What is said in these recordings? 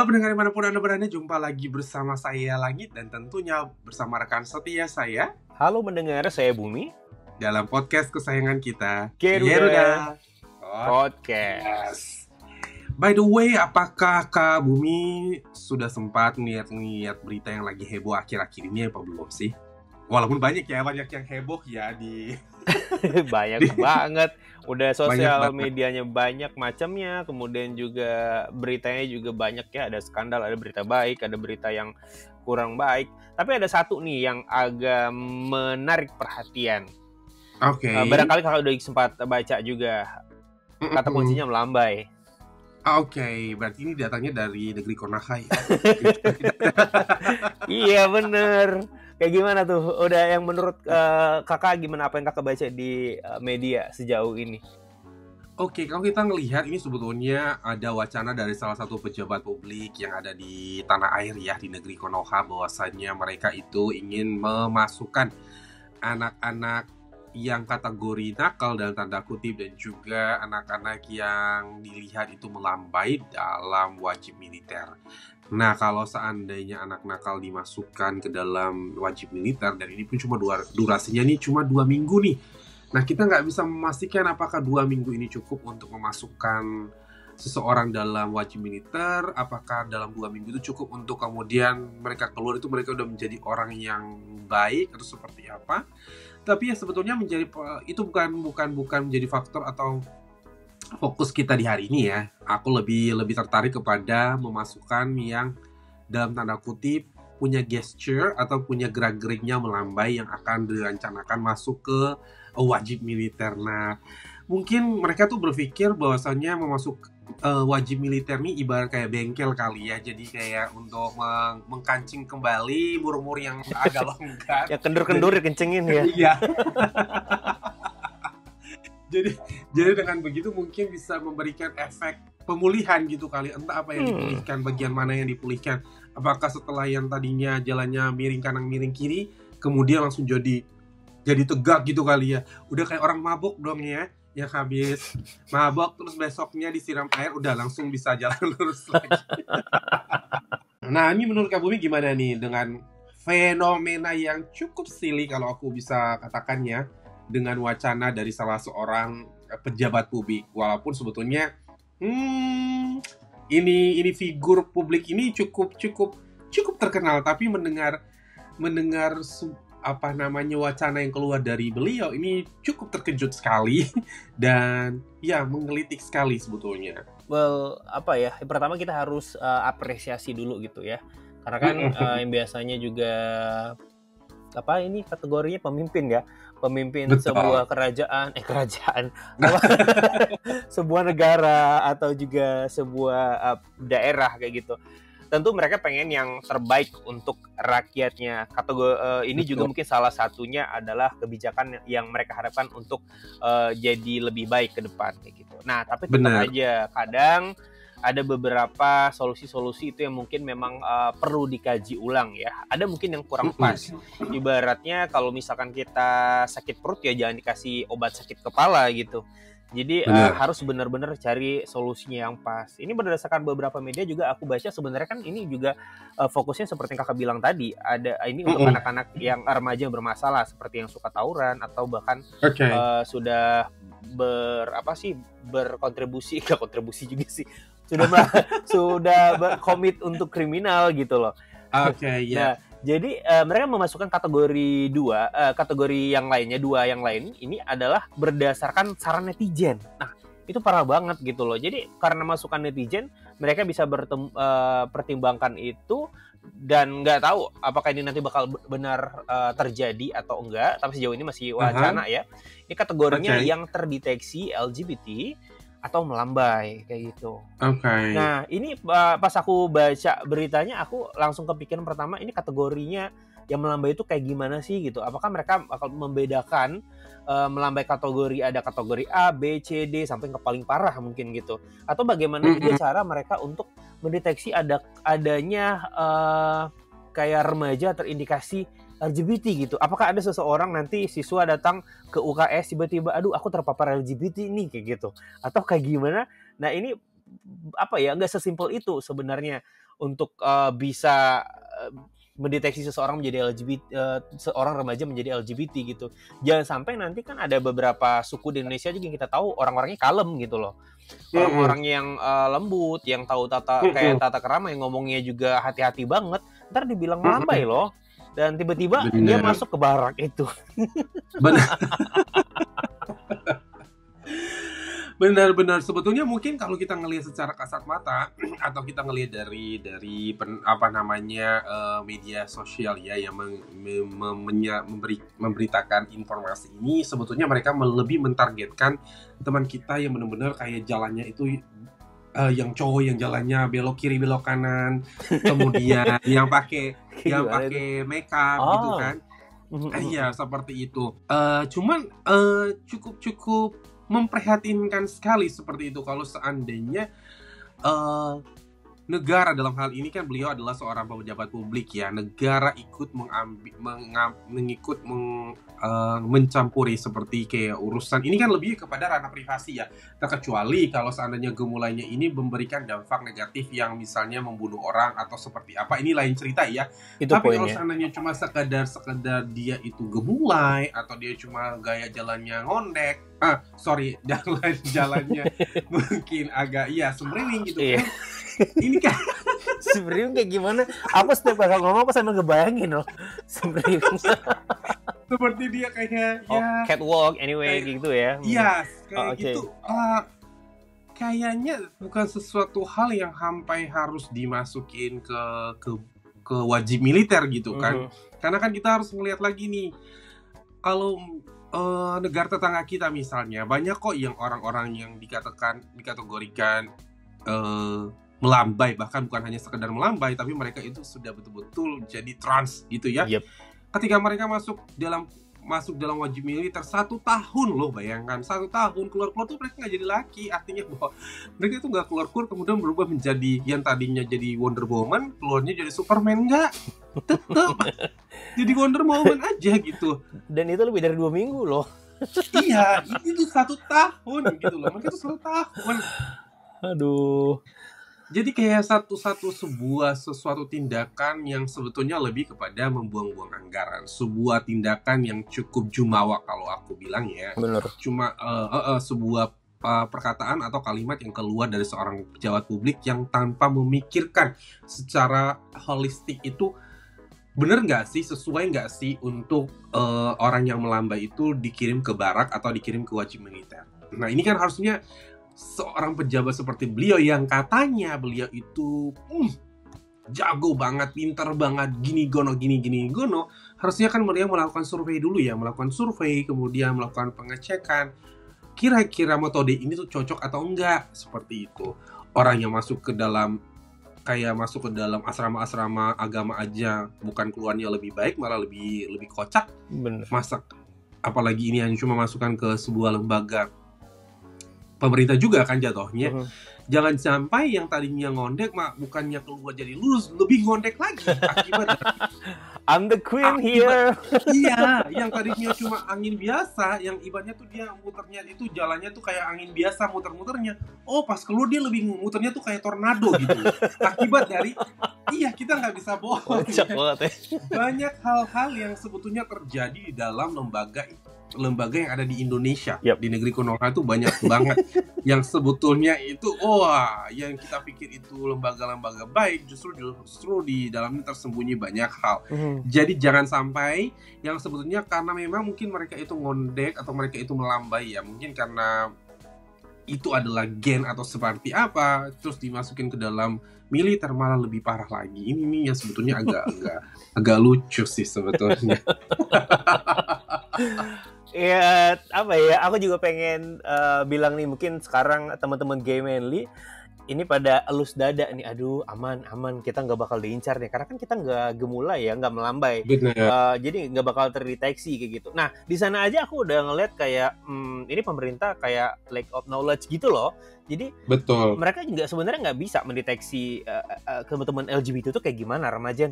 pendengar dimanapun Anda berada, jumpa lagi bersama saya Langit dan tentunya bersama rekan setia saya. Halo mendengar, saya Bumi. Dalam podcast kesayangan kita, Geruda Podcast. Yes. By the way, apakah Kak Bumi sudah sempat lihat berita yang lagi heboh akhir-akhir ini apa belum sih? Walaupun banyak yang heboh ya di... Banyak banget. Udah sosial Banyak medianya banyak macamnya, kemudian juga beritanya juga banyak ya. Ada skandal, ada berita baik, ada berita yang kurang baik. Tapi ada satu nih yang agak menarik perhatian. Oke. Barangkali kakak udah sempat baca juga. Kata kuncinya melambai. Oke, berarti ini datangnya dari negeri Konoha ya? Iya bener. Kayak gimana tuh? Udah yang menurut kakak gimana, apa yang kakak baca di media sejauh ini? Oke, kalau kita ngelihat ini sebetulnya ada wacana dari salah satu pejabat publik yang ada di tanah air ya, di negeri Konoha, bahwasannya mereka itu ingin memasukkan anak-anak yang kategori nakal dalam tanda kutip dan juga anak-anak yang dilihat itu melambai dalam wajib militer. Nah, kalau seandainya anak nakal dimasukkan ke dalam wajib militer, dan ini pun cuma durasinya nih cuma 2 minggu nih. Nah, kita nggak bisa memastikan apakah 2 minggu ini cukup untuk memasukkan seseorang dalam wajib militer, apakah dalam 2 minggu itu cukup untuk kemudian mereka keluar itu mereka udah menjadi orang yang baik atau seperti apa. Tapi ya sebetulnya itu bukan menjadi faktor atau fokus kita di hari ini ya. Aku lebih tertarik kepada memasukkan yang dalam tanda kutip punya gesture atau punya gerak-geriknya melambai yang akan direncanakan masuk ke wajib militer. Nah, mungkin mereka tuh berpikir bahwasannya memasuk wajib militer nih ibarat kayak bengkel kali ya. Jadi kayak untuk mengkancing kembali mur-mur yang agak longgar. Ya kendur-kendur dikencengin ya. Iya. Jadi dengan begitu mungkin bisa memberikan efek pemulihan gitu kali. Entah apa yang dipulihkan, bagian mana yang dipulihkan. Apakah setelah yang tadinya jalannya miring kanan miring kiri, kemudian langsung jadi tegak gitu kali ya. Udah kayak orang mabuk dong ya. Yang habis mabok terus besoknya disiram air udah langsung bisa jalan lurus lagi. Nah, ini menurut Kak Bumi gimana nih dengan fenomena yang cukup silly kalau aku bisa katakannya, dengan wacana dari salah seorang pejabat publik, walaupun sebetulnya ini figur publik ini cukup terkenal, tapi mendengar wacana yang keluar dari beliau ini cukup terkejut sekali dan ya menggelitik sekali sebetulnya. Well, pertama kita harus apresiasi dulu gitu ya. Karena kan yang biasanya juga ini kategorinya pemimpin ya. Pemimpin Betul. Sebuah kerajaan sebuah negara atau juga sebuah daerah kayak gitu. Tentu mereka pengen yang terbaik untuk rakyatnya. Ini Betul. juga mungkin salah satunya adalah kebijakan yang mereka harapkan untuk jadi lebih baik ke depan kayak gitu. Nah, tapi tetap aja kadang ada beberapa solusi-solusi itu yang mungkin memang perlu dikaji ulang ya. Ada mungkin yang kurang pas. Ibaratnya kalau misalkan kita sakit perut ya jangan dikasih obat sakit kepala gitu. Jadi harus benar-benar cari solusinya yang pas. Ini berdasarkan beberapa media juga aku baca, sebenarnya kan ini juga fokusnya seperti yang kakak bilang tadi. Ada ini untuk anak-anak yang remaja yang bermasalah seperti yang suka tawuran atau bahkan sudah berkontribusi juga sih. Sudah berkomit untuk kriminal gitu loh. Oke, ya. Nah, jadi mereka memasukkan kategori dua yang lain ini adalah berdasarkan saran netizen. Nah, itu parah banget gitu loh. Jadi karena masukan netizen, mereka bisa pertimbangkan itu dan nggak tahu apakah ini nanti bakal benar terjadi atau enggak. Tapi sejauh ini masih wacana ya. Ini kategorinya yang terdeteksi LGBT atau melambai kayak gitu. Nah, ini pas aku baca beritanya aku langsung kepikiran pertama ini kategorinya yang melambai itu kayak gimana sih gitu. Apakah mereka akan membedakan melambai kategori, ada kategori A, B, C, D sampai ke paling parah mungkin gitu. Atau bagaimana juga cara mereka untuk mendeteksi adanya kayak remaja terindikasi LGBT gitu. Apakah ada seseorang nanti siswa datang ke UKS tiba-tiba, aduh aku terpapar LGBT nih kayak gitu. Atau kayak gimana? Nah ini nggak sesimpel itu sebenarnya. untuk bisa mendeteksi seseorang menjadi LGBT, seorang remaja menjadi LGBT gitu. Jangan sampai nanti kan ada beberapa suku di Indonesia juga yang kita tahu orang-orangnya kalem gitu loh. Orang-orang yang lembut, yang tahu kayak tata kerama, yang ngomongnya juga hati-hati banget, ntar dibilang melambai loh. Dan tiba-tiba dia masuk ke barak itu. Benar. Benar-benar sebetulnya mungkin kalau kita ngelihat secara kasat mata atau kita ngelihat dari media sosial ya yang memberitakan informasi ini, sebetulnya mereka lebih mentargetkan teman kita yang benar-benar kayak jalannya itu yang cowok yang jalannya belok kiri belok kanan, kemudian yang pakai make up gitu kan. Iya, seperti itu. Cuman cukup memprihatinkan sekali seperti itu kalau seandainya negara, dalam hal ini kan beliau adalah seorang pejabat publik ya, negara ikut mencampuri seperti kayak urusan ini kan lebih kepada ranah privasi ya, terkecuali kalau seandainya gemulainya ini memberikan dampak negatif yang misalnya membunuh orang atau seperti apa, ini lain cerita ya. Itu tapi kalau seandainya cuma sekedar dia itu gemulai atau dia cuma gaya jalannya ngondek, jalannya mungkin agak sembriwing gitu kan. Ini kan sembriwing kayak gimana? Aku setiap kali ngomong aku sambil ngebayangin loh sembriwing. Seperti dia kayak catwalk anyway gitu ya. Iya, kayak gitu. Kayaknya bukan sesuatu hal yang sampai harus dimasukin ke wajib militer gitu kan. Karena kan kita harus melihat lagi nih, kalau negara tetangga kita misalnya banyak kok yang orang-orang yang dikategorikan melambai, bahkan bukan hanya sekedar melambai, tapi mereka itu sudah betul-betul jadi trans gitu ya. Ketika mereka masuk dalam wajib militer 1 tahun loh, bayangkan 1 tahun keluar tuh mereka nggak jadi laki, artinya bahwa mereka itu nggak keluar kemudian berubah menjadi yang tadinya jadi Wonder Woman, keluarnya jadi Superman, nggak, tetap jadi Wonder Woman aja gitu. Dan itu lebih dari 2 minggu loh. Iya, itu 1 tahun gitu loh, mereka itu 1 tahun. Aduh. Jadi kayak sesuatu tindakan yang sebetulnya lebih kepada membuang-buang anggaran. Sebuah tindakan yang cukup jumawa kalau aku bilang ya. Benar. Cuma sebuah perkataan atau kalimat yang keluar dari seorang pejabat publik yang tanpa memikirkan secara holistik itu bener nggak sih, sesuai nggak sih untuk orang yang melambai itu dikirim ke barak atau dikirim ke wajib militer. Nah ini kan harusnya seorang pejabat seperti beliau yang katanya beliau itu jago banget, pintar banget, gini gono, harusnya kan beliau melakukan survei dulu ya, kemudian melakukan pengecekan kira-kira metode ini tuh cocok atau enggak, seperti itu. Orang yang masuk ke dalam asrama-asrama agama aja bukan keluarnya lebih baik, malah lebih kocak. Bener. Apalagi ini hanya cuma masukkan ke sebuah lembaga pemerintah juga kan jatuhnya. Jangan sampai yang tadinya ngondek bukannya keluar jadi lulus, lebih ngondek lagi akibat I'm the queen here. Iya, yang tadinya cuma angin biasa, yang ibaratnya tuh dia muternya itu jalannya tuh kayak angin biasa muter-muternya. Oh, pas keluar dia lebih muternya tuh kayak tornado gitu. Akibat dari kita nggak bisa bohong. Ya. Banyak hal-hal yang sebetulnya terjadi di dalam lembaga yang ada di Indonesia, di negeri Konoha itu banyak banget yang sebetulnya itu yang kita pikir itu lembaga-lembaga baik, justru di dalamnya tersembunyi banyak hal. Jadi jangan sampai yang sebetulnya karena memang mungkin mereka itu ngondek atau mereka itu melambai ya, mungkin karena itu adalah gen atau seperti apa, terus dimasukin ke dalam militer malah lebih parah lagi. Ini yang sebetulnya agak lucu sih sebetulnya. Ya apa ya, aku juga pengen bilang nih, mungkin sekarang teman-teman Gamenly ini pada elus dada nih, aduh aman kita nggak bakal diincar nih, karena kan kita nggak gemulai ya, nggak melambai, jadi nggak bakal terdeteksi kayak gitu. Nah di sana aja aku udah ngeliat kayak ini pemerintah kayak lack of knowledge gitu loh. Jadi betul, mereka juga sebenarnya nggak bisa mendeteksi teman-teman LGBT itu kayak gimana, remaja yang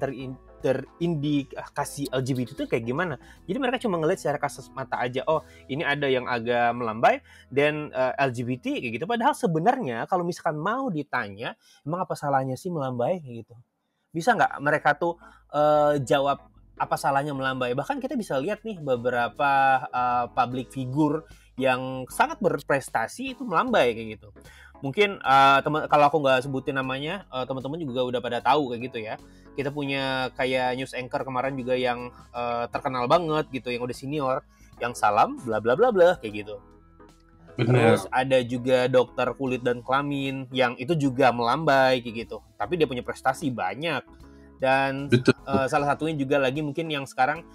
terindikasi LGBT itu kayak gimana. Jadi mereka cuma ngeliat secara kasat mata aja, oh ini ada yang agak melambai dan LGBT kayak gitu. Padahal sebenarnya kalau misalkan mau kalau ditanya emang apa salahnya sih melambai kayak gitu, bisa nggak mereka tuh jawab apa salahnya melambai. Bahkan kita bisa lihat nih beberapa public figure yang sangat berprestasi itu melambai kayak gitu. Mungkin kalau aku nggak sebutin namanya, teman-teman juga udah pada tahu kayak gitu ya. Kita punya kayak news anchor kemarin juga yang terkenal banget gitu, yang udah senior, yang salam bla bla bla bla kayak gitu. Bener. Terus ada juga dokter kulit dan kelamin yang itu juga melambai kayak gitu. Tapi dia punya prestasi banyak. Dan Betul. salah satunya juga lagi mungkin yang sekarang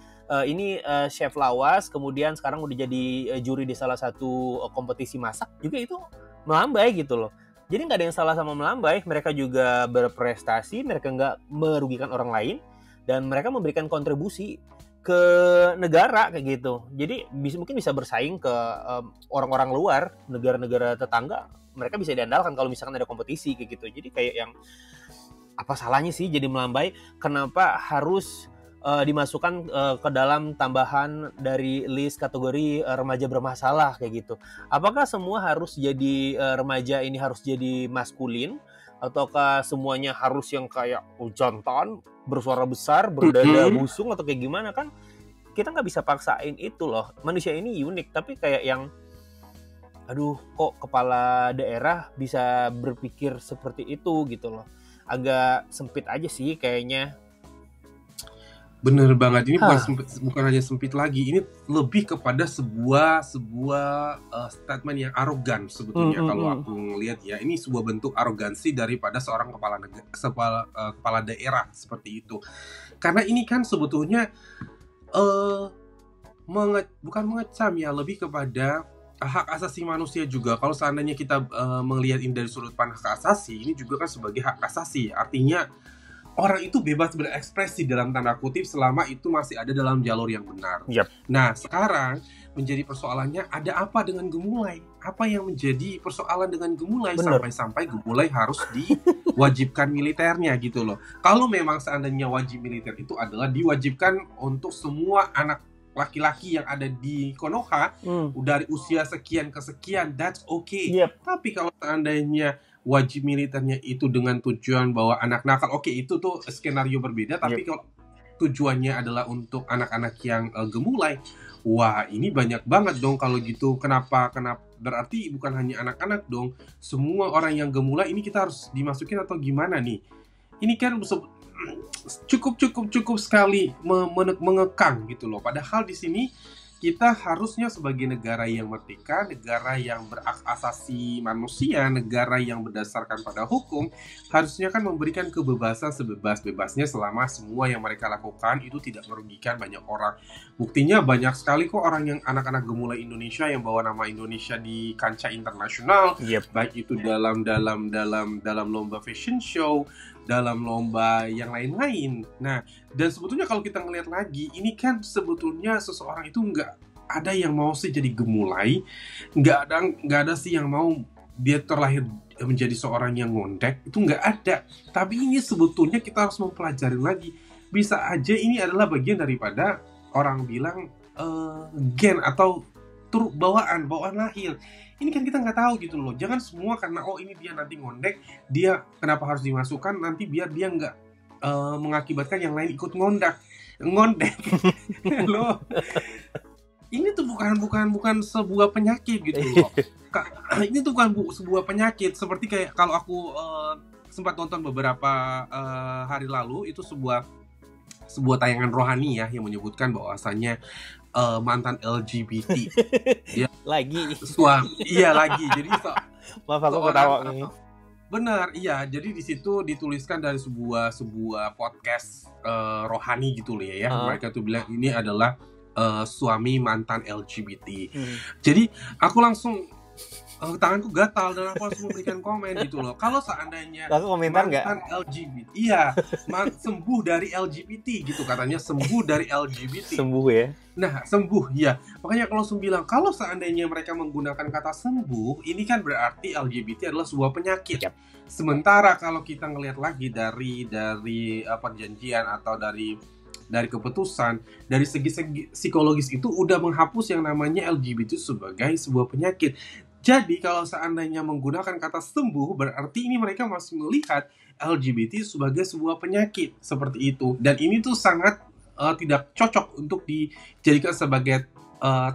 ini chef lawas, kemudian sekarang udah jadi juri di salah satu kompetisi masak juga, itu melambai gitu loh. Jadi nggak ada yang salah sama melambai, mereka juga berprestasi, mereka nggak merugikan orang lain, dan mereka memberikan kontribusi ke negara kayak gitu. Jadi mungkin bisa bersaing ke orang-orang luar, negara-negara tetangga, mereka bisa diandalkan kalau misalkan ada kompetisi kayak gitu. Jadi kayak yang apa salahnya sih jadi melambai? Kenapa harus dimasukkan ke dalam tambahan dari list kategori remaja bermasalah kayak gitu? Apakah semua harus jadi remaja ini harus jadi maskulin, ataukah semuanya harus yang kayak jantan, bersuara besar, berdada busung, atau kayak gimana? Kan kita nggak bisa paksain itu loh. Manusia ini unik, tapi kayak yang aduh, kok kepala daerah bisa berpikir seperti itu gitu loh. Agak sempit aja sih kayaknya. Bener banget, ini bukan hanya sempit lagi, ini lebih kepada sebuah statement yang arogan sebetulnya. Kalau aku ngelihat ya, ini sebuah bentuk arogansi daripada seorang kepala daerah seperti itu. Karena ini kan sebetulnya bukan mengecam ya, lebih kepada hak asasi manusia juga. Kalau seandainya kita melihat ini dari sudut pandang hak asasi, ini juga kan sebagai hak asasi. Artinya orang itu bebas berekspresi dalam tanda kutip selama itu masih ada dalam jalur yang benar. Yep. Nah, sekarang menjadi persoalannya ada apa dengan Gemulai? Apa yang menjadi persoalan dengan Gemulai? Sampai-sampai Gemulai harus diwajibkan militernya gitu loh. Kalau memang seandainya wajib militer itu adalah diwajibkan untuk semua anak laki-laki yang ada di Konoha dari usia sekian ke sekian, that's okay. Yep. Tapi kalau seandainya wajib militernya itu dengan tujuan bahwa anak nakal, oke, itu tuh skenario berbeda. Tapi kalau tujuannya adalah untuk anak-anak yang gemulai, wah ini banyak banget dong kalau gitu. Kenapa berarti bukan hanya anak-anak dong, semua orang yang gemulai ini kita harus dimasukin atau gimana nih? Ini kan cukup sekali mengekang gitu loh. Padahal di sini kita harusnya sebagai negara yang merdeka, negara yang berhak asasi manusia, negara yang berdasarkan pada hukum, harusnya kan memberikan kebebasan sebebas-bebasnya selama semua yang mereka lakukan itu tidak merugikan banyak orang. Buktinya banyak sekali kok orang yang anak-anak gemulai Indonesia yang bawa nama Indonesia di kancah internasional, baik itu dalam lomba fashion show, dalam lomba yang lain-lain. Nah, dan sebetulnya kalau kita ngelihat lagi, ini kan sebetulnya seseorang itu nggak ada yang mau sih jadi gemulai, nggak ada sih yang mau dia terlahir menjadi seorang yang ngondek, itu nggak ada. Tapi ini sebetulnya kita harus mempelajari lagi. Bisa aja ini adalah bagian daripada orang bilang gen atau bawaan lahir. Ini kan kita nggak tahu gitu loh. Jangan semua karena ini dia nanti ngondek, dia kenapa harus dimasukkan nanti biar dia nggak mengakibatkan yang lain ikut ngondek loh. Ini tuh bukan sebuah penyakit gitu loh. Ini tuh bukan sebuah penyakit. Seperti kayak kalau aku sempat nonton beberapa hari lalu, itu sebuah tayangan rohani ya yang menyebutkan bahwasannya mantan LGBT dia lagi lagi. Jadi maaf aku ketawa nih. Benar, iya. Jadi di situ dituliskan dari sebuah podcast rohani gitu loh ya. Mereka tuh bilang ini adalah suami mantan LGBT. Jadi aku langsung tanganku gatal dan aku langsung memberikan komen gitu loh. Kalau seandainya aku komentar mantan LGBT, sembuh dari LGBT gitu katanya, sembuh dari LGBT. Sembuh ya? Nah, sembuh ya. Makanya kalau bilang kalau seandainya mereka menggunakan kata sembuh, ini kan berarti LGBT adalah sebuah penyakit. Sementara kalau kita ngelihat lagi dari perjanjian atau dari keputusan, dari segi psikologis itu udah menghapus yang namanya LGBT sebagai sebuah penyakit. Jadi kalau seandainya menggunakan kata sembuh, berarti ini mereka masih melihat LGBT sebagai sebuah penyakit seperti itu. Dan ini tuh sangat tidak cocok untuk dijadikan sebagai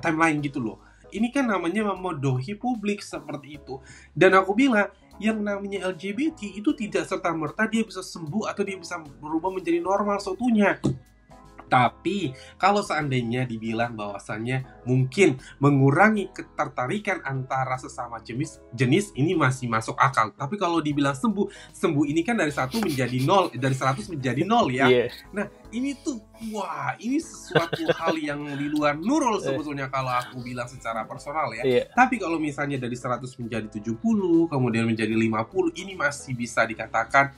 timeline gitu loh. Ini kan namanya memodohi publik seperti itu. Dan aku bilang, yang namanya LGBT itu tidak serta-merta dia bisa sembuh atau dia bisa berubah menjadi normal seutuhnya. Tapi kalau seandainya dibilang bahwasannya mungkin mengurangi ketertarikan antara sesama jenis ini masih masuk akal. Tapi kalau dibilang sembuh ini kan dari 1 menjadi 0, dari 100 menjadi 0 ya. Iya. Nah, ini tuh wah, ini sesuatu hal yang di luar nurul sebetulnya kalau aku bilang secara personal ya. Iya. Tapi kalau misalnya dari 100 menjadi 70, kemudian menjadi 50, ini masih bisa dikatakan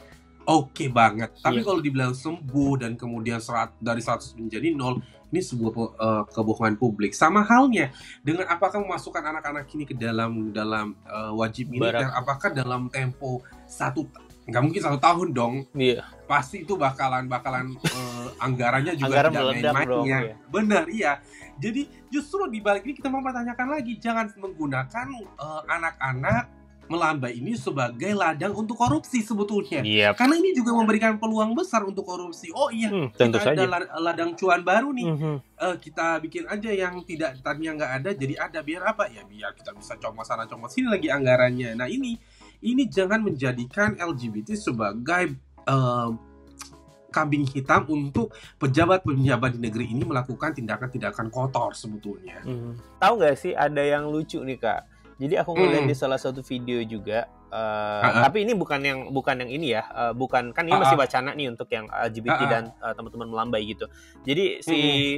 oke banget. Tapi Iya. kalau dibilang sembuh dan kemudian dari 100 menjadi 0, ini sebuah kebohongan publik. Sama halnya dengan apakah memasukkan anak-anak ini ke dalam wajib militer, Barak. apakah dalam tempo nggak mungkin 1 tahun dong. Iya. Pasti itu bakalan anggarannya juga Anggaran tidak meledak main-main dong, ya. iya. Benar, iya. Jadi justru di balik ini kita mempertanyakan lagi, jangan menggunakan anak-anak melambai ini sebagai ladang untuk korupsi sebetulnya. Iya. Karena ini juga memberikan peluang besar untuk korupsi. Oh iya, Tentu kita saja. ada ladang cuan baru nih. Mhm. Kita bikin aja yang tadinya nggak ada jadi ada. Biar apa? Ya biar kita bisa comot sana comot sini lagi anggarannya. Nah ini jangan menjadikan LGBT sebagai kambing hitam untuk pejabat-pejabat di negeri ini melakukan tindakan-tindakan kotor sebetulnya. Tahu nggak sih ada yang lucu nih Kak? Jadi aku ngeliat di salah satu video juga, tapi ini bukan yang ini ya, bukan kan ini masih wacana nih untuk yang LGBT dan teman-teman melambai gitu. Jadi si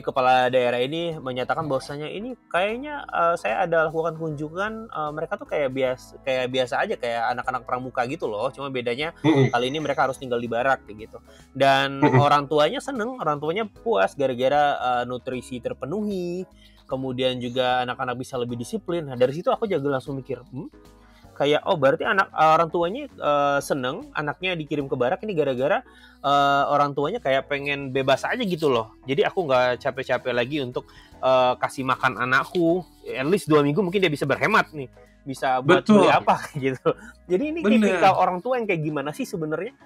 kepala daerah ini menyatakan bahwasanya ini kayaknya saya ada lakukan kunjungan, mereka tuh kayak biasa aja kayak anak-anak pramuka gitu loh, cuma bedanya kali ini mereka harus tinggal di barak kayak gitu. Dan orang tuanya seneng, orang tuanya puas gara-gara nutrisi terpenuhi, kemudian juga anak-anak bisa lebih disiplin. Nah dari situ aku juga langsung mikir, kayak berarti orang tuanya seneng anaknya dikirim ke barak ini gara-gara orang tuanya kayak pengen bebas aja gitu loh. Jadi aku nggak capek-capek lagi untuk kasih makan anakku. At least 2 minggu mungkin dia bisa berhemat nih, bisa buat beli apa gitu. Jadi ini tipikal orang tua yang kayak gimana sih sebenarnya?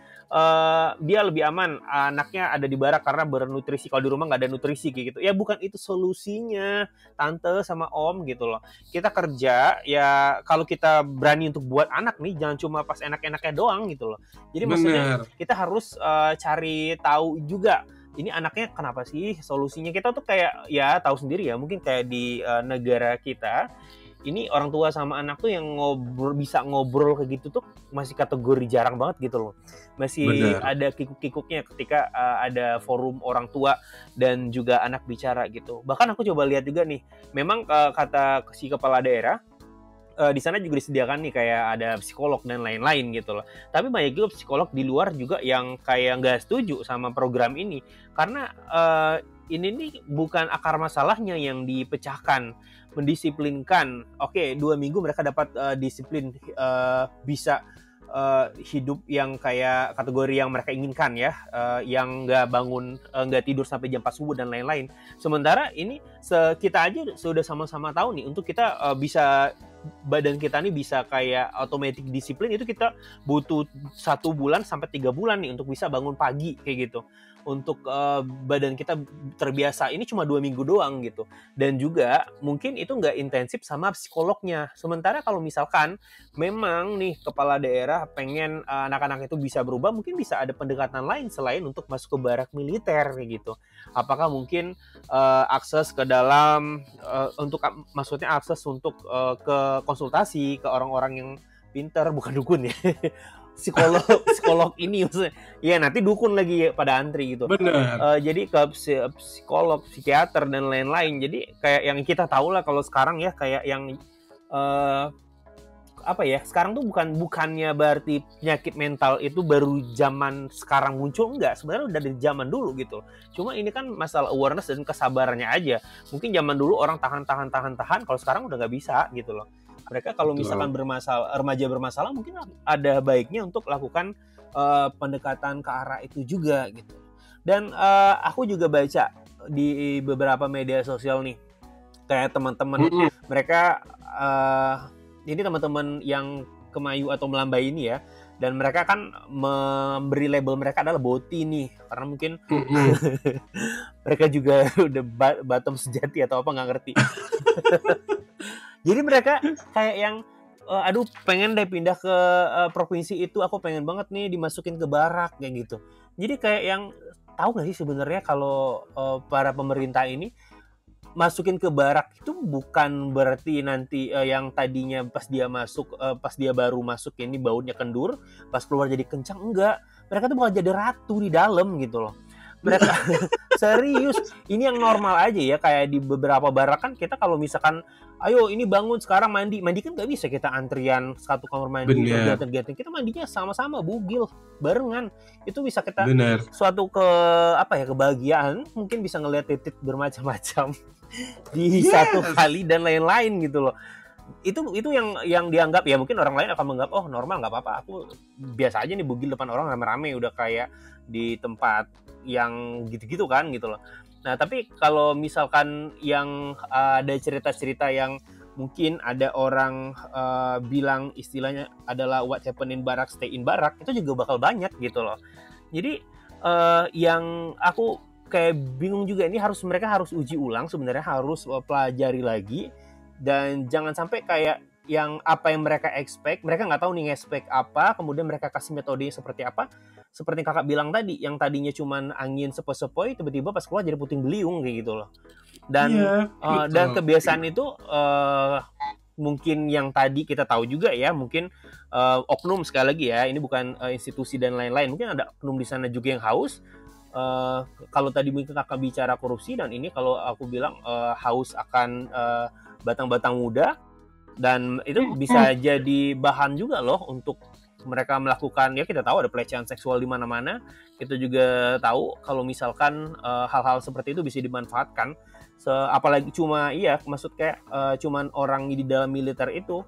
Dia lebih aman anaknya ada di barak karena bernutrisi, kalau di rumah nggak ada nutrisi kayak gitu. Ya bukan itu solusinya tante sama om gitu loh. Kita kerja ya kalau kita berani untuk buat anak nih jangan cuma pas enak-enaknya doang gitu loh. Jadi maksudnya kita harus cari tahu juga ini anaknya kenapa sih, solusinya. Kita tuh kayak ya tahu sendiri ya, mungkin kayak di negara kita ini orang tua sama anak tuh yang bisa ngobrol kayak gitu tuh masih kategori jarang banget gitu loh. Masih ada kikuk-kikuknya ketika ada forum orang tua dan juga anak bicara gitu. Bahkan aku coba lihat juga nih, memang kata si kepala daerah, di sana juga disediakan nih kayak ada psikolog dan lain-lain gitu loh. Tapi banyak juga psikolog di luar juga yang kayak nggak setuju sama program ini. Karena ini nih bukan akar masalahnya yang dipecahkan, mendisiplinkan. Oke, 2 minggu mereka dapat disiplin, bisa hidup yang kayak kategori yang mereka inginkan ya, yang nggak tidur sampai jam 4 subuh dan lain-lain. Sementara ini kita aja sudah sama-sama tahu nih, untuk kita bisa badan kita nih bisa kayak automatic disiplin itu kita butuh 1 bulan sampai 3 bulan nih untuk bisa bangun pagi kayak gitu. Untuk badan kita terbiasa, ini cuma 2 minggu doang gitu. Dan juga mungkin itu nggak intensif sama psikolognya. Sementara kalau misalkan memang nih kepala daerah pengen anak-anak itu bisa berubah, mungkin bisa ada pendekatan lain selain untuk masuk ke barak militer kayak gitu. Apakah mungkin akses ke dalam maksudnya akses untuk ke konsultasi ke orang-orang yang pintar, bukan dukun ya. psikolog ini maksudnya ya nanti dukun lagi pada antri gitu. Jadi ke psikolog, psikiater dan lain-lain. Jadi kayak yang kita tahu lah kalau sekarang ya, kayak yang sekarang tuh bukannya berarti penyakit mental itu baru zaman sekarang muncul, enggak, sebenarnya udah dari zaman dulu gitu. Cuma ini kan masalah awareness dan kesabarannya aja. Mungkin zaman dulu orang tahan, kalau sekarang udah nggak bisa gitu loh. Mereka kalau misalkan remaja bermasalah mungkin ada baiknya untuk lakukan pendekatan ke arah itu juga gitu. Dan aku juga baca di beberapa media sosial nih, Kayak teman-teman Mm-mm. mereka, ini teman-teman yang Kemayu atau Melambai ini ya, dan mereka kan memberi label mereka adalah boti nih, karena mungkin Mm-mm. mereka juga udah bottom sejati atau apa nggak ngerti. Jadi mereka kayak yang aduh pengen deh pindah ke provinsi itu, aku pengen banget nih dimasukin ke barak kayak gitu. Jadi kayak yang tahu nggak sih sebenarnya kalau para pemerintah ini masukin ke barak itu bukan berarti nanti yang tadinya pas dia masuk, pas dia baru masuk ini baunya kendur, pas keluar jadi kencang, enggak. Mereka tuh bakal jadi ratu di dalam gitu loh. Mereka serius, ini yang normal aja ya, kayak di beberapa barak kan kita kalau misalkan ayo ini bangun sekarang mandi kan nggak bisa kita antrian satu kamar mandi Bener, bergantian, kita mandinya sama-sama bugil barengan. Itu bisa kita bener. suatu kebahagiaan, mungkin bisa ngeliat titik bermacam-macam di satu Yes. kali dan lain-lain gitu loh. Itu yang dianggap ya, mungkin orang lain akan menganggap oh normal, nggak apa-apa, aku biasa aja nih bugil depan orang rame-rame, udah kayak di tempat yang gitu-gitu kan gitu loh. Nah tapi kalau misalkan yang ada cerita-cerita yang mungkin ada orang bilang istilahnya adalah what happen in barak stay in barak, itu juga bakal banyak gitu loh. Jadi yang aku kayak bingung juga, ini mereka harus uji ulang sebenarnya, harus pelajari lagi, dan jangan sampai kayak yang apa yang mereka expect, mereka nggak tahu nih expect apa, kemudian mereka kasih metodenya seperti apa, seperti kakak bilang tadi, yang tadinya cuman angin sepoi-sepoi tiba-tiba pas keluar jadi puting beliung kayak gitu loh. Dan Iya, dan betul. kebiasaan itu mungkin yang tadi kita tahu juga ya, mungkin oknum, sekali lagi ya, ini bukan institusi dan lain-lain, mungkin ada oknum di sana juga yang haus. Kalau tadi mungkin kakak bicara korupsi, dan ini kalau aku bilang haus akan batang-batang muda, dan itu bisa jadi bahan juga loh untuk mereka melakukan, ya kita tahu ada pelecehan seksual di mana-mana, kita juga tahu kalau misalkan hal-hal seperti itu bisa dimanfaatkan, apalagi maksud kayak cuman orang di dalam militer itu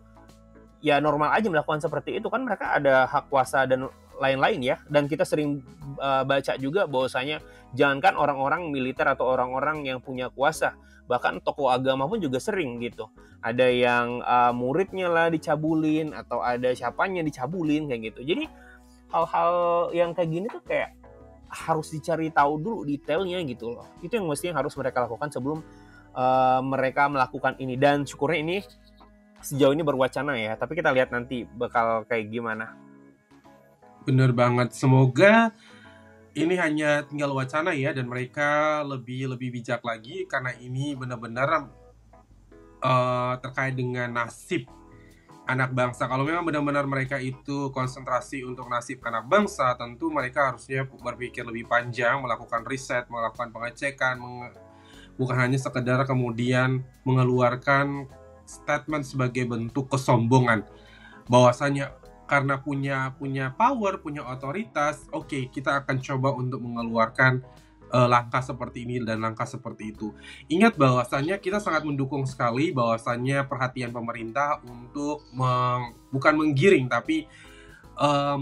ya normal aja melakukan seperti itu kan, mereka ada hak kuasa dan lain-lain ya. Dan kita sering baca juga bahwasanya jangankan orang-orang militer atau orang-orang yang punya kuasa, bahkan tokoh agama pun juga sering gitu, ada yang muridnya lah dicabulin, atau ada siapanya dicabulin kayak gitu. Jadi hal-hal yang kayak gini tuh kayak harus dicari tahu dulu detailnya gitu loh. Itu yang mestinya harus mereka lakukan sebelum mereka melakukan ini. Dan syukurnya ini sejauh ini berwacana ya, tapi kita lihat nanti bakal kayak gimana. Bener banget. Semoga ini hanya tinggal wacana ya, dan mereka lebih bijak lagi, karena ini benar-benar terkait dengan nasib anak bangsa. Kalau memang benar-benar mereka itu konsentrasi untuk nasib anak bangsa, tentu mereka harusnya berpikir lebih panjang, melakukan riset, melakukan pengecekan, bukan hanya sekedar kemudian mengeluarkan statement sebagai bentuk kesombongan, bahwasanya karena punya power, punya otoritas, oke, kita akan coba untuk mengeluarkan langkah seperti ini dan langkah seperti itu. Ingat bahwasannya kita sangat mendukung sekali bahwasannya perhatian pemerintah untuk bukan menggiring, tapi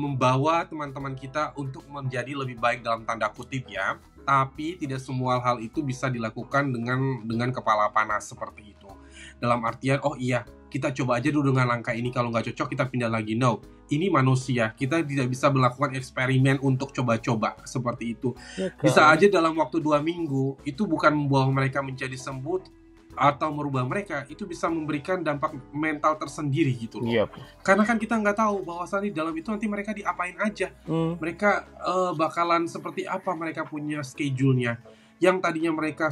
membawa teman-teman kita untuk menjadi lebih baik dalam tanda kutip ya. Tapi tidak semua hal itu bisa dilakukan dengan kepala panas seperti itu. Dalam artian, oh iya, kita coba aja dulu dengan langkah ini, kalau nggak cocok kita pindah lagi. No, ini manusia, kita tidak bisa melakukan eksperimen untuk coba-coba seperti itu. Bisa aja dalam waktu 2 minggu, itu bukan membawa mereka menjadi sembuh atau merubah mereka, itu bisa memberikan dampak mental tersendiri gitu loh. Yep. Karena kan kita nggak tahu bahwasannya di dalam itu nanti mereka diapain aja. Mereka bakalan seperti apa, mereka punya schedule-nya. Yang tadinya mereka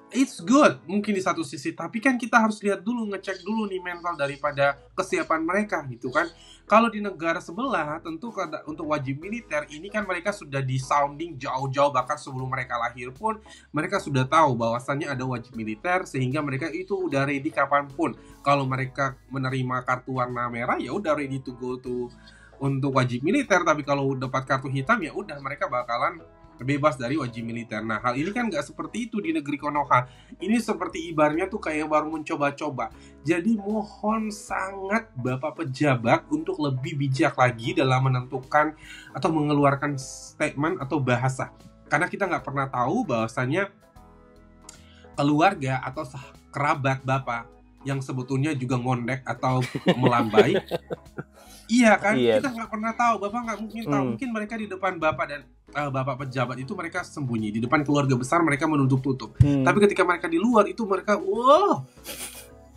it's good mungkin di satu sisi, tapi kan kita harus lihat dulu, ngecek dulu nih mental daripada kesiapan mereka gitu kan. Kalau di negara sebelah, tentu untuk wajib militer ini kan mereka sudah di sounding jauh-jauh, bahkan sebelum mereka lahir pun mereka sudah tahu bahwasannya ada wajib militer, sehingga mereka itu udah ready kapanpun. Kalau mereka menerima kartu warna merah ya udah ready to go to untuk wajib militer, tapi kalau dapat kartu hitam ya udah mereka bakalan bebas dari wajib militer. Nah, hal ini kan nggak seperti itu di negeri Konoha. Ini seperti ibaratnya tuh kayak baru mencoba-coba. Jadi mohon sangat Bapak pejabat untuk lebih bijak lagi dalam menentukan atau mengeluarkan statement atau bahasa. Karena kita nggak pernah tahu bahwasannya keluarga atau kerabat bapak yang sebetulnya juga ngondek atau melambai. Iya kan, Iya. kita nggak pernah tahu, bapak nggak mungkin tahu. Hmm. Mungkin mereka di depan bapak dan bapak pejabat itu mereka sembunyi, di depan keluarga besar mereka menutup-tutup. Tapi ketika mereka di luar itu mereka, wow,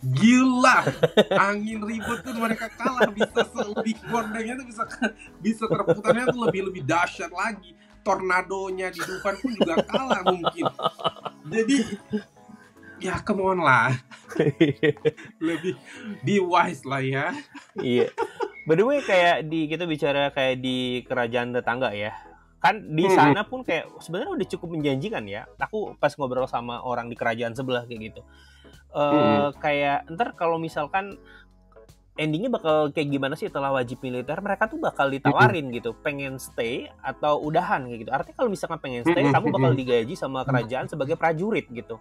gila, angin ribut tuh mereka kalah, bisa lebih gondengnya tuh bisa terputarnya tuh lebih dahsyat lagi. Tornadonya di Dufan pun juga kalah mungkin. Jadi ya come on lah, lebih be wise lah ya. Iya. By the way, kayak kita bicara kayak di kerajaan tetangga ya. Kan di sana pun kayak sebenarnya udah cukup menjanjikan ya. Aku pas ngobrol sama orang di kerajaan sebelah kayak gitu. Kayak ntar kalau misalkan endingnya bakal kayak gimana sih setelah wajib militer, mereka tuh bakal ditawarin gitu, pengen stay atau udahan kayak gitu. Artinya kalau misalkan pengen stay, kamu bakal digaji sama kerajaan sebagai prajurit gitu.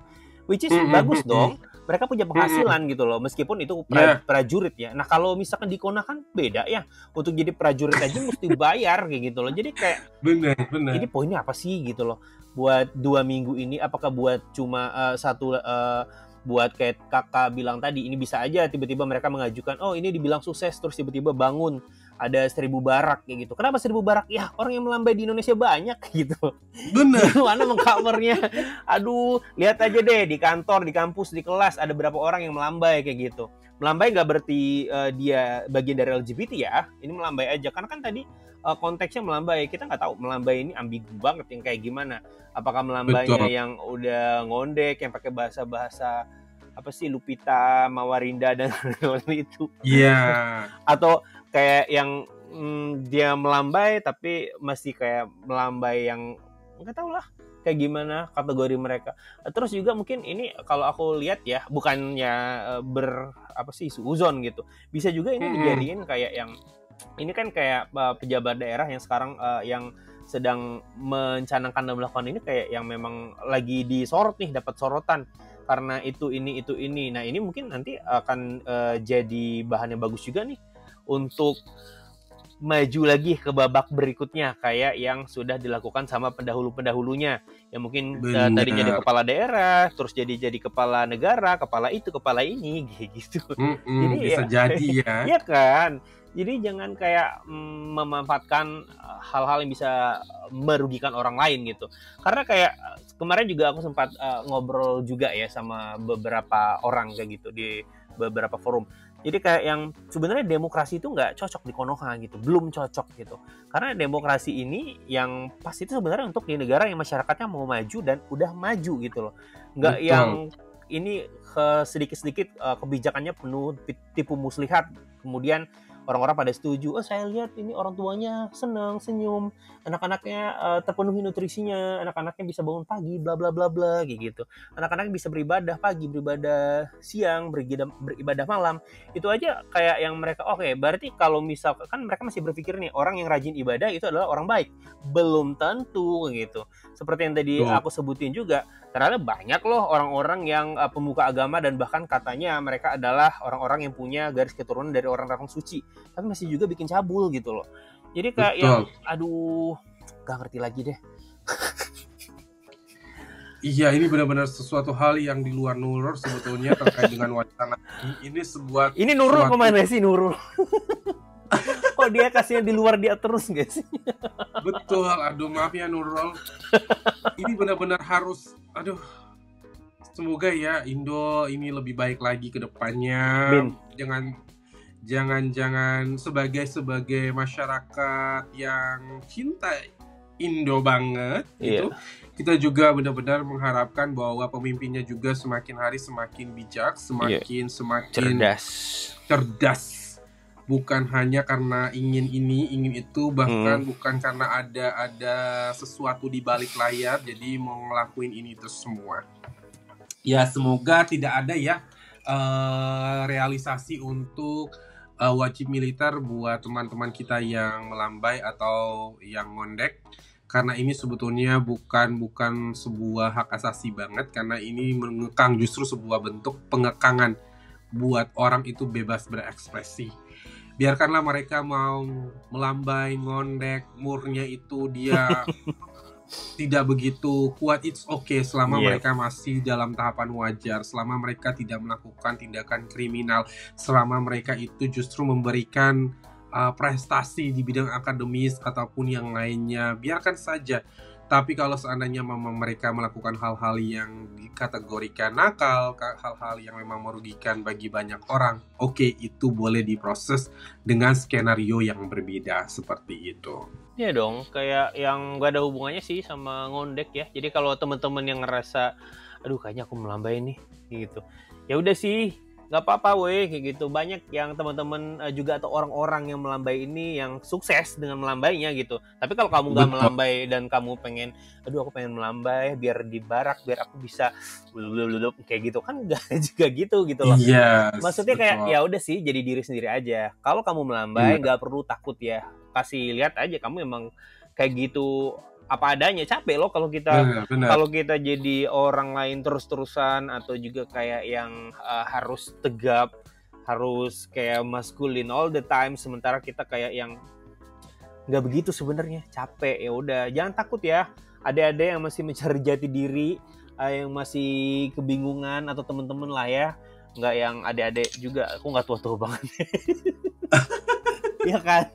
Which is bagus dong. Mereka punya penghasilan gitu loh, meskipun itu prajurit ya. Nah kalau misalkan di Kona kan beda ya. Untuk jadi prajurit aja mesti bayar kayak gitu loh. Jadi kayak bener. ini poinnya apa sih gitu loh. Buat 2 minggu ini, apakah buat cuma buat kayak kakak bilang tadi, ini bisa aja tiba-tiba mereka mengajukan, oh ini dibilang sukses, terus tiba-tiba bangun ada 1000 barak kayak gitu. Kenapa 1000 barak? Ya orang yang melambai di Indonesia banyak gitu. Bener. Mana mengcovernya? Aduh, lihat aja deh di kantor, di kampus, di kelas ada berapa orang yang melambai kayak gitu. Melambai nggak berarti dia bagian dari LGBT ya. Ini melambai aja. Karena kan tadi konteksnya melambai. Kita nggak tahu melambai ini ambigu banget yang kayak gimana. Apakah melambainya yang udah ngondek, yang pakai bahasa-bahasa apa sih Lupita, Mawarinda dan itu? Iya. Atau kayak yang dia melambai tapi masih kayak melambai yang nggak tahu lah kayak gimana kategori mereka. Terus juga mungkin ini kalau aku lihat ya bukannya suzon gitu. Bisa juga ini dijadiin kayak yang ini kan kayak pejabat daerah yang sekarang yang sedang mencanangkan dan melakukan ini kayak yang memang lagi disorot nih, dapat sorotan karena itu ini. Nah ini mungkin nanti akan jadi bahan yang bagus juga nih untuk maju lagi ke babak berikutnya kayak yang sudah dilakukan sama pendahulu-pendahulunya yang mungkin tadinya jadi kepala daerah, terus jadi kepala negara, kepala itu, kepala ini gitu. Jadi bisa jadi ya. Iya kan? Jadi jangan kayak memanfaatkan hal-hal yang bisa merugikan orang lain gitu. Karena kayak kemarin juga aku sempat ngobrol juga ya sama beberapa orang kayak gitu di beberapa forum. Jadi kayak yang sebenarnya demokrasi itu nggak cocok di Konoha gitu, belum cocok gitu. Karena demokrasi ini yang pas itu sebenarnya untuk di negara yang masyarakatnya mau maju dan udah maju gitu loh. Nggak yang ini sedikit-sedikit kebijakannya penuh tipu muslihat, kemudian orang-orang pada setuju, oh saya lihat ini orang tuanya senang, senyum, anak-anaknya terpenuhi nutrisinya, anak-anaknya bisa bangun pagi, bla bla bla bla gitu. Anak-anaknya bisa beribadah pagi, beribadah siang, beribadah malam. Itu aja kayak yang mereka, oke, berarti kalau misalkan kan mereka masih berpikir nih, orang yang rajin ibadah itu adalah orang baik. Belum tentu gitu. Seperti yang tadi aku sebutin juga, ternyata banyak loh orang-orang yang pemuka agama dan bahkan katanya mereka adalah orang-orang yang punya garis keturunan dari orang-orang suci, tapi masih juga bikin cabul gitu loh. Jadi kayak yang aduh gak ngerti lagi deh. Iya, ini benar-benar sesuatu hal yang di luar Nurul sebetulnya terkait dengan wacana ini sebuah. Ini Nurul kemana sih Nurul? Kok dia kasihnya di luar dia terus gak sih? Betul, aduh maaf ya Nurul. Ini benar-benar harus, semoga ya Indo ini lebih baik lagi ke depannya. Jangan sebagai masyarakat yang cinta Indo banget gitu. Kita juga benar-benar mengharapkan bahwa pemimpinnya juga semakin hari semakin bijak, semakin cerdas. Bukan hanya karena ingin ini, ingin itu, bahkan bukan karena ada sesuatu di balik layar, jadi mau ngelakuin ini itu semua. Ya semoga tidak ada ya realisasi untuk wajib militer buat teman-teman kita yang melambai atau yang ngondek. Karena ini sebetulnya bukan sebuah hak asasi banget, karena ini mengekang, justru sebuah bentuk pengekangan buat orang itu bebas berekspresi. Biarkanlah mereka mau melambai, ngondek, murnya itu dia tidak begitu kuat, it's okay selama Iya. mereka masih dalam tahapan wajar, selama mereka tidak melakukan tindakan kriminal, selama mereka itu justru memberikan prestasi di bidang akademis ataupun yang lainnya, biarkan saja. Tapi kalau seandainya memang mereka melakukan hal-hal yang dikategorikan nakal, hal-hal yang memang merugikan bagi banyak orang, oke, itu boleh diproses dengan skenario yang berbeda seperti itu. Iya dong, kayak yang gak ada hubungannya sih sama ngondek ya. Jadi kalau teman-teman yang ngerasa, aduh kayaknya aku melambai nih, gitu. Ya udah sih, nggak apa-apa weh, kayak gitu. Banyak yang teman-teman juga atau orang-orang yang melambai ini yang sukses dengan melambainya gitu. Tapi kalau kamu nggak Betul. melambai dan kamu pengen, aduh aku pengen melambai biar dibarak, biar aku bisa kayak gitu kan nggak juga gitu loh. Yes, Maksudnya kayak betul. ya udah sih, jadi diri sendiri aja. Kalau kamu melambai nggak perlu takut ya. Kasih lihat aja kamu emang kayak gitu apa adanya. Capek loh kalau kita Benar. jadi orang lain terus-terusan atau juga kayak yang harus tegap, harus kayak maskulin all the time, sementara kita kayak yang nggak begitu sebenarnya. Capek. Ya udah, jangan takut ya. Adik-adik yang masih mencari jati diri, yang masih kebingungan, atau teman-teman lah ya, nggak yang adik-adik juga. Aku nggak tua-tua banget. Iya kan?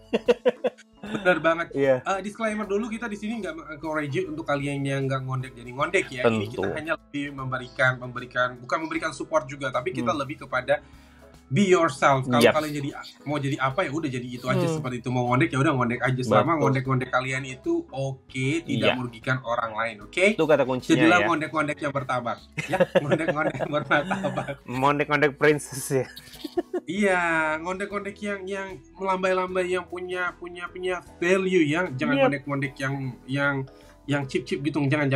Benar banget. Iya. Disclaimer dulu, kita di sini nggak encourage untuk kalian yang nggak ngondek jadi ngondek ya. Ini kita hanya lebih memberikan bukan memberikan support juga, tapi kita lebih kepada be yourself. Kalau kalian mau jadi apa ya udah jadi itu aja, seperti itu. Mau ngondek ya udah ngondek aja, selama ngondek-ngondek kalian itu oke, tidak merugikan orang lain, oke? Itu kata kuncinya. Jadilah ya. ngondek-ngondek yang bertabak. Ya, ngondek-ngondek yang bertabak. Ngondek-ngondek princess ya. Iya, ngondek-ngondek yang melambai-lambai, yang punya value, yang jangan ngondek-ngondek yang cheap gitu, jangan.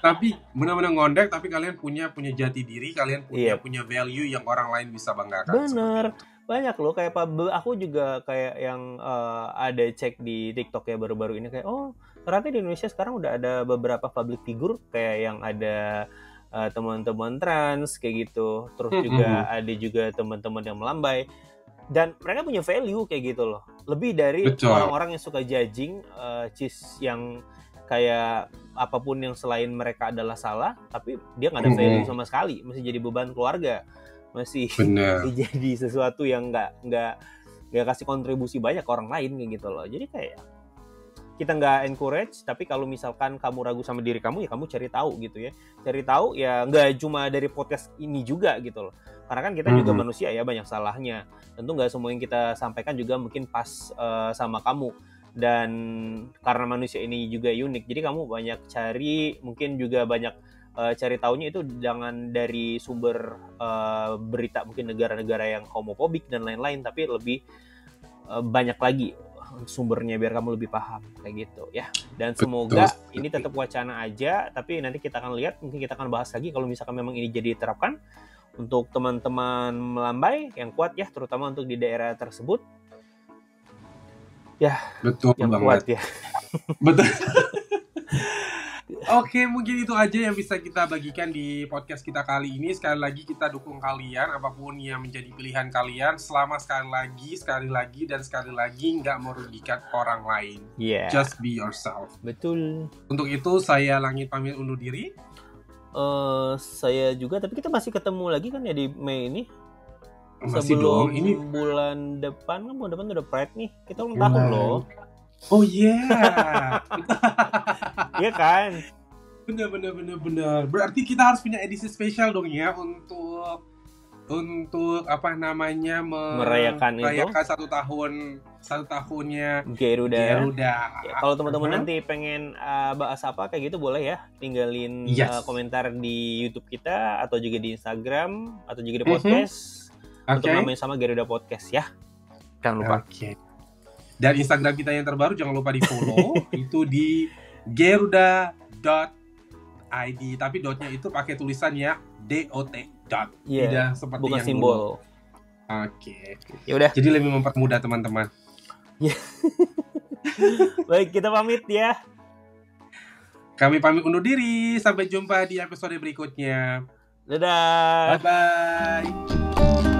Tapi benar-benar ngondek, tapi kalian punya jati diri, kalian punya value yang orang lain bisa banggakan. Bener, banyak loh kayak aku juga kayak yang ada cek di TikTok ya baru-baru ini kayak ternyata di Indonesia sekarang udah ada beberapa public figure kayak yang ada teman-teman trans kayak gitu, terus juga ada juga teman-teman yang melambai, dan mereka punya value kayak gitu loh, lebih dari orang-orang yang suka judging yang kayak apapun yang selain mereka adalah salah, tapi dia nggak ada value sama sekali, masih jadi beban keluarga, masih jadi sesuatu yang nggak kasih kontribusi banyak ke orang lain kayak gitu loh. Jadi kayak kita nggak encourage, tapi kalau misalkan kamu ragu sama diri kamu, ya kamu cari tahu gitu ya. Cari tahu ya nggak cuma dari podcast ini juga gitu loh. Karena kan kita juga manusia ya, banyak salahnya. Tentu nggak semua yang kita sampaikan juga mungkin pas sama kamu. Dan karena manusia ini juga unik, jadi kamu banyak cari, mungkin juga banyak cari taunya itu jangan dari sumber berita mungkin negara-negara yang homofobik dan lain-lain, tapi lebih banyak lagi sumbernya biar kamu lebih paham kayak gitu ya. Dan semoga ini tetap wacana aja, tapi nanti kita akan lihat, mungkin kita akan bahas lagi kalau misalkan memang ini jadi diterapkan untuk teman-teman melambai yang kuat ya, terutama untuk di daerah tersebut ya. Betul yang banget. Kuat ya. Betul. Oke, mungkin itu aja yang bisa kita bagikan di podcast kita kali ini. Sekali lagi kita dukung kalian, apapun yang menjadi pilihan kalian, selama sekali lagi nggak merugikan orang lain. Just be yourself. Betul. Untuk itu saya Langit pamit undur diri. Saya juga, tapi kita masih ketemu lagi kan ya di Mei ini. Masih sebelum dong, ini bulan depan kan, bulan depan udah Pride nih, kita ulang tahun loh. Oh yeah. Iya kan? Bener. Berarti kita harus punya edisi spesial dong ya untuk merayakan satu tahunnya Garuda. Ya, kalau teman-teman nanti pengen bahas apa kayak gitu, boleh ya tinggalin komentar di YouTube kita atau juga di Instagram atau juga di podcast. Untuk namanya sama Garuda Podcast ya. Jangan lupa. Dan Instagram kita yang terbaru jangan lupa di follow. Itu di garuda.id, tapi dotnya itu pakai tulisannya DOT. Tidak seperti bukan yang simbol. Oke. Ya udah. Jadi lebih mempermudah teman-teman. Baik, kita pamit ya. Kami pamit undur diri. Sampai jumpa di episode berikutnya. Dadah. Bye-bye.